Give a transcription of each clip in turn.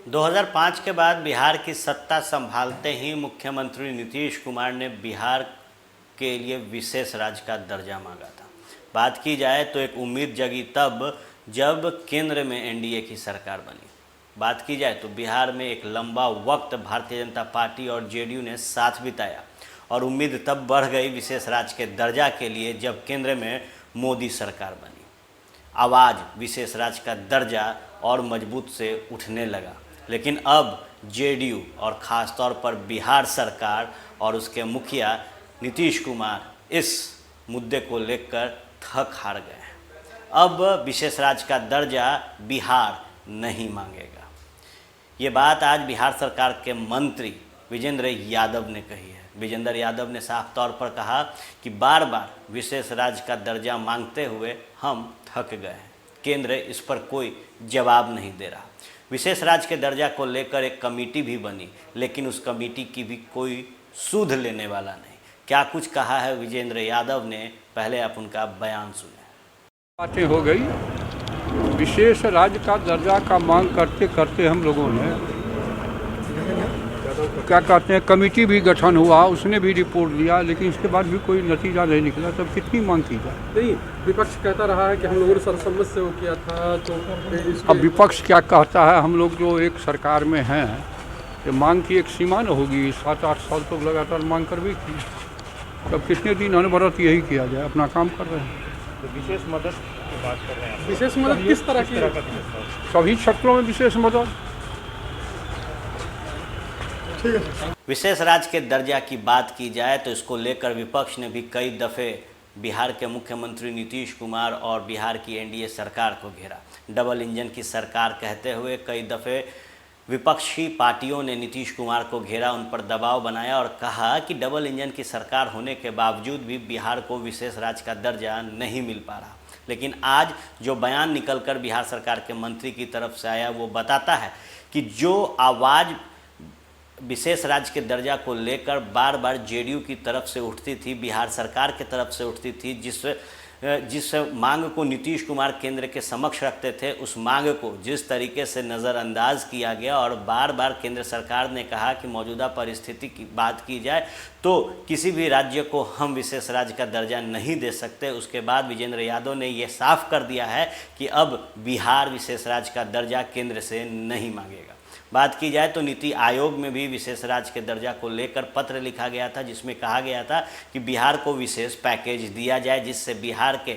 2005 के बाद बिहार की सत्ता संभालते ही मुख्यमंत्री नीतीश कुमार ने बिहार के लिए विशेष राज्य का दर्जा मांगा था। बात की जाए तो एक उम्मीद जगी तब जब केंद्र में एनडीए की सरकार बनी। बात की जाए तो बिहार में एक लंबा वक्त भारतीय जनता पार्टी और जेडीयू ने साथ बिताया और उम्मीद तब बढ़ गई विशेष राज्य के दर्जा के लिए जब केंद्र में मोदी सरकार बनी। आवाज़ विशेष राज्य का दर्जा और मजबूत से उठने लगा। लेकिन अब जेडीयू और ख़ास तौर पर बिहार सरकार और उसके मुखिया नीतीश कुमार इस मुद्दे को लेकर थक हार गए हैं। अब विशेष राज्य का दर्जा बिहार नहीं मांगेगा। ये बात आज बिहार सरकार के मंत्री विजेंद्र यादव ने कही है। विजेंद्र यादव ने साफ तौर पर कहा कि बार बार विशेष राज्य का दर्जा मांगते हुए हम थक गए हैं। केंद्र इस पर कोई जवाब नहीं दे रहा। विशेष राज्य के दर्जा को लेकर एक कमेटी भी बनी, लेकिन उस कमेटी की भी कोई सुध लेने वाला नहीं। क्या कुछ कहा है विजेंद्र यादव ने, पहले आप उनका बयान सुने। बातें हो गई। विशेष राज्य का दर्जा का मांग करते करते हम लोगों ने क्या कहते हैं कमेटी भी गठन हुआ, उसने भी रिपोर्ट दिया, लेकिन इसके बाद भी कोई नतीजा नहीं निकला। तब कितनी मांग की जाए? नहीं, विपक्ष कहता रहा है कि हम लोगों ने सर्वसम्मत से वो किया था। तो अब विपक्ष क्या कहता है? हम लोग जो एक सरकार में हैं, ये मांग की एक सीमा न होगी। 7-8 साल तो लगातार मांग कर भी की। तब कितने दिन अनवरत यही किया जाए? अपना काम कर रहे हैं। तो विशेष मदद की बात कर रहे हैं। विशेष मदद किस तरह की? सभी क्षेत्रों में विशेष मदद। विशेष राज्य के दर्जा की बात की जाए तो इसको लेकर विपक्ष ने भी कई दफ़े बिहार के मुख्यमंत्री नीतीश कुमार और बिहार की एनडीए सरकार को घेरा। डबल इंजन की सरकार कहते हुए कई दफ़े विपक्षी पार्टियों ने नीतीश कुमार को घेरा, उन पर दबाव बनाया और कहा कि डबल इंजन की सरकार होने के बावजूद भी बिहार को विशेष राज्य का दर्जा नहीं मिल पा रहा। लेकिन आज जो बयान निकलकर बिहार सरकार के मंत्री की तरफ से आया वो बताता है कि जो आवाज़ विशेष राज्य के दर्जा को लेकर बार बार जेडीयू की तरफ से उठती थी, बिहार सरकार की तरफ से उठती थी, जिस मांग को नीतीश कुमार केंद्र के समक्ष रखते थे, उस मांग को जिस तरीके से नज़रअंदाज किया गया और बार बार केंद्र सरकार ने कहा कि मौजूदा परिस्थिति की बात की जाए तो किसी भी राज्य को हम विशेष राज्य का दर्जा नहीं दे सकते। उसके बाद विजेंद्र यादव ने यह साफ कर दिया है कि अब बिहार विशेष राज्य का दर्जा केंद्र से नहीं मांगेगा। बात की जाए तो नीति आयोग में भी विशेष राज्य के दर्जा को लेकर पत्र लिखा गया था, जिसमें कहा गया था कि बिहार को विशेष पैकेज दिया जाए, जिससे बिहार के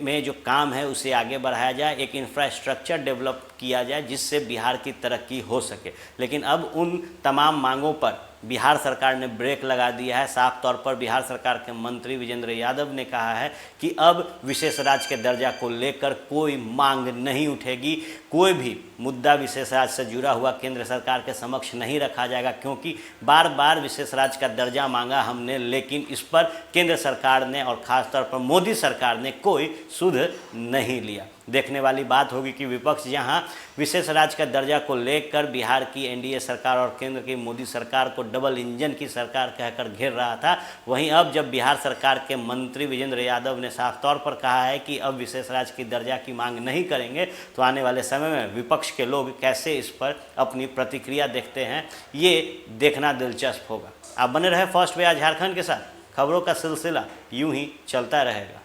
में जो काम है उसे आगे बढ़ाया जाए, एक इंफ्रास्ट्रक्चर डेवलप किया जाए जिससे बिहार की तरक्की हो सके। लेकिन अब उन तमाम मांगों पर बिहार सरकार ने ब्रेक लगा दिया है। साफ तौर पर बिहार सरकार के मंत्री विजेंद्र यादव ने कहा है कि अब विशेष राज्य के दर्जा को लेकर कोई मांग नहीं उठेगी, कोई भी मुद्दा विशेष राज्य से जुड़ा हुआ केंद्र सरकार के समक्ष नहीं रखा जाएगा, क्योंकि बार बार विशेष राज्य का दर्जा मांगा हमने, लेकिन इस पर केंद्र सरकार ने और ख़ासतौर पर मोदी सरकार ने कोई सुध नहीं लिया। देखने वाली बात होगी कि विपक्ष जहां विशेष राज्य का दर्जा को लेकर बिहार की एनडीए सरकार और केंद्र की मोदी सरकार को डबल इंजन की सरकार कहकर घेर रहा था, वहीं अब जब बिहार सरकार के मंत्री विजेंद्र यादव ने साफ तौर पर कहा है कि अब विशेष राज्य की दर्जा की मांग नहीं करेंगे, तो आने वाले समय में विपक्ष के लोग कैसे इस पर अपनी प्रतिक्रिया देखते हैं, ये देखना दिलचस्प होगा। आप बने रहे फर्स्ट वे झारखंड के साथ। खबरों का सिलसिला यूं ही चलता रहेगा।